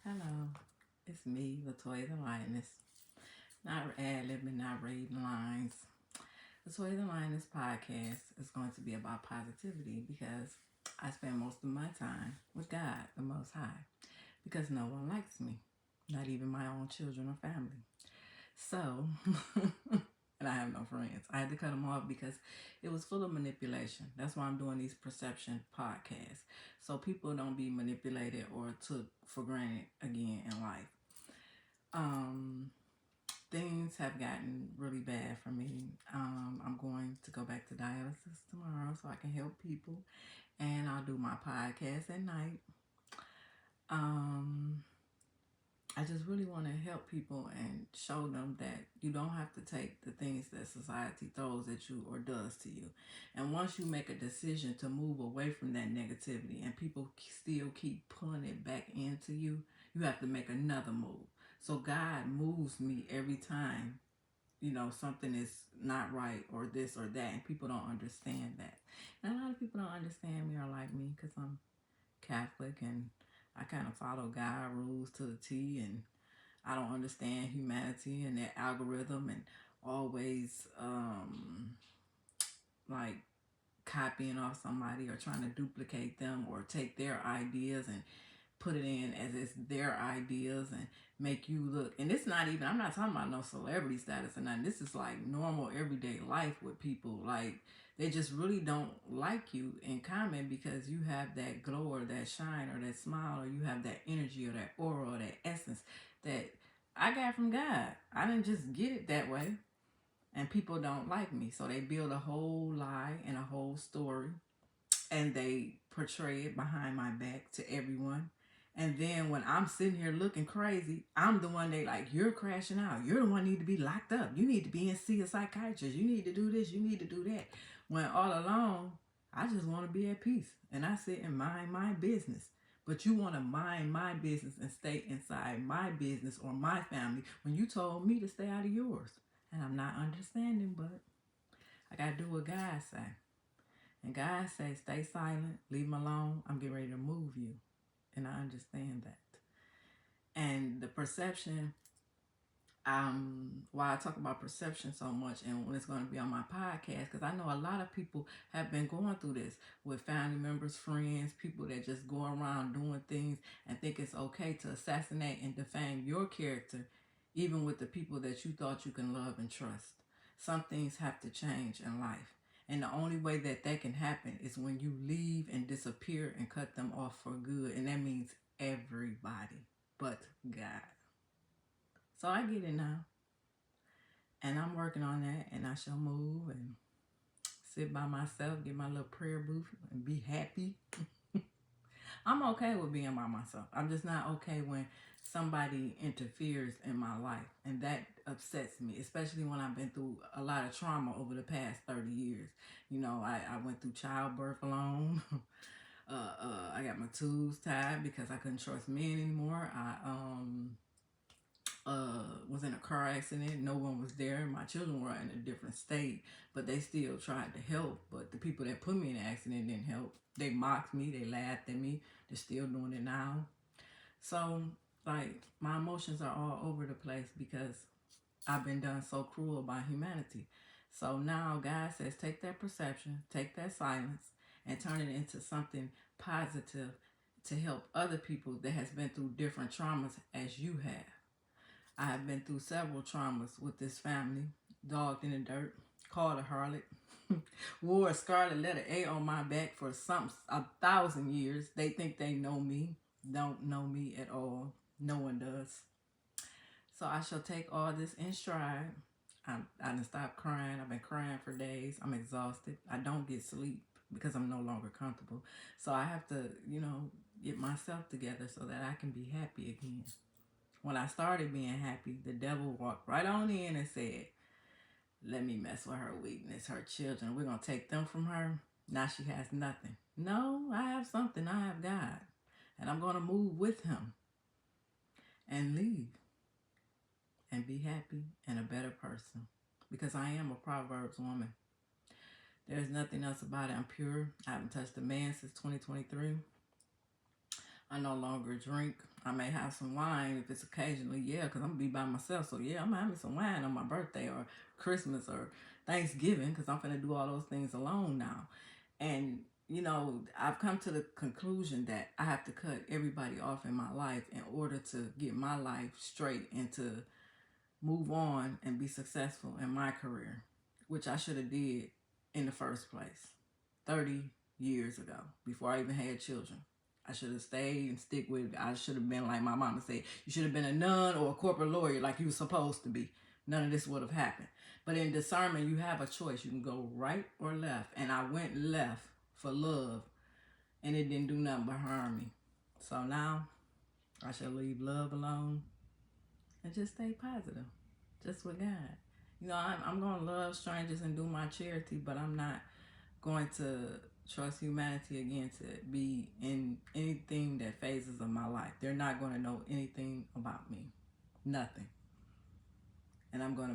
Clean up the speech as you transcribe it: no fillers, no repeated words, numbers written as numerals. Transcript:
Hello, it's me, Latoya the Lioness. Not ad-libbing, not reading lines. Latoya the Lioness podcast is going to be about positivity because I spend most of my time with God, the Most High, because no one likes me, not even my own children or family. So, and I have no friends. I had to cut them off because it was full of manipulation. That's why I'm doing these perception podcasts. So people don't be manipulated or took for granted again in life. Um, Things have gotten really bad for me. I'm going to go back to dialysis tomorrow so I can help people, and I'll do my podcast at night. Um, I just really want to help people and show them that you don't have to take the things that society throws at you or does to you. And once you make a decision to move away from that negativity and people still keep pulling it back into you, you have to make another move. So God moves me every time, something is not right or this or that, and people don't understand that. And a lot of people don't understand me or like me because I'm Catholic and I kind of follow God rules to the T, and I don't understand humanity and their algorithm and always like copying off somebody or trying to duplicate them or take their ideas and put it in as it's their ideas and make you look. And it's not even, I'm not talking about no celebrity status or nothing. This is like normal everyday life with people. Like they just really don't like you in common because you have that glow or that shine or that smile, or you have that energy or that aura or that essence that I got from God. I didn't just get it that way. And people don't like me. So they build a whole lie and a whole story and they portray it behind my back to everyone. And then when I'm sitting here looking crazy, I'm the one they like, you're crashing out. You're the one need to be locked up. You need to be in see a psychiatrist. You need to do this. You need to do that. When all along, I just want to be at peace. And I sit and mind my business. But you want to mind my business and stay inside my business or my family when you told me to stay out of yours. And I'm not understanding, but I got to do what God say. And God says, stay silent, leave him alone. I'm getting ready to move you. And I understand that. And the perception, why I talk about perception so much and when it's going to be on my podcast, because I know a lot of people have been going through this with family members, friends, people that just go around doing things and think it's okay to assassinate and defame your character, even with the people that you thought you can love and trust. Some things have to change in life. And the only way that that can happen is when you leave and disappear and cut them off for good. And that means everybody but God. So I get it now. And I'm working on that. And I shall move and sit by myself, get my little prayer booth and be happy. I'm okay with being by myself. I'm just not okay when somebody interferes in my life. And that upsets me, especially when I've been through a lot of trauma over the past 30 years. I went through childbirth alone. I got my tubes tied because I couldn't trust men anymore. Was in a car accident. No one was there. My children were in a different state, but they still tried to help. But the people that put me in the accident didn't help. They mocked me. They laughed at me. They're still doing it now. So, like, my emotions are all over the place because I've been done so cruel by humanity. So now God says, take that perception, take that silence, and turn it into something positive to help other people that has been through different traumas as you have. I have been through several traumas with this family, dogged in the dirt, called a harlot, wore a scarlet letter A on my back for 1,000 years. They think they know me, don't know me at all. No one does. So I shall take all this in stride. I done stopped crying. I've been crying for days. I'm exhausted. I don't get sleep because I'm no longer comfortable. So I have to, get myself together so that I can be happy again. When I started being happy, the devil walked right on in and said, let me mess with her weakness, her children. We're going to take them from her. Now she has nothing. No, I have something. I have God. And I'm going to move with him and leave and be happy and a better person because I am a Proverbs woman. There's nothing else about it. I'm pure. I haven't touched a man since 2023. I no longer drink. I may have some wine if it's occasionally, yeah, because I'm going to be by myself. So, yeah, I'm going to have me some wine on my birthday or Christmas or Thanksgiving because I'm going to do all those things alone now. And, you know, I've come to the conclusion that I have to cut everybody off in my life in order to get my life straight and to move on and be successful in my career, which I should have did in the first place 30 years ago before I even had children. I should have stayed and stick with it. I should have been like my mama said, you should have been a nun or a corporate lawyer like you were supposed to be. None of this would have happened. But in discernment, you have a choice. You can go right or left. And I went left for love, and it didn't do nothing but harm me. So now I shall leave love alone and just stay positive, just with God. You know, I'm going to love strangers and do my charity, but I'm not going to trust humanity again to be in anything that phases of my life. They're not going to know anything about me. Nothing. And I'm going to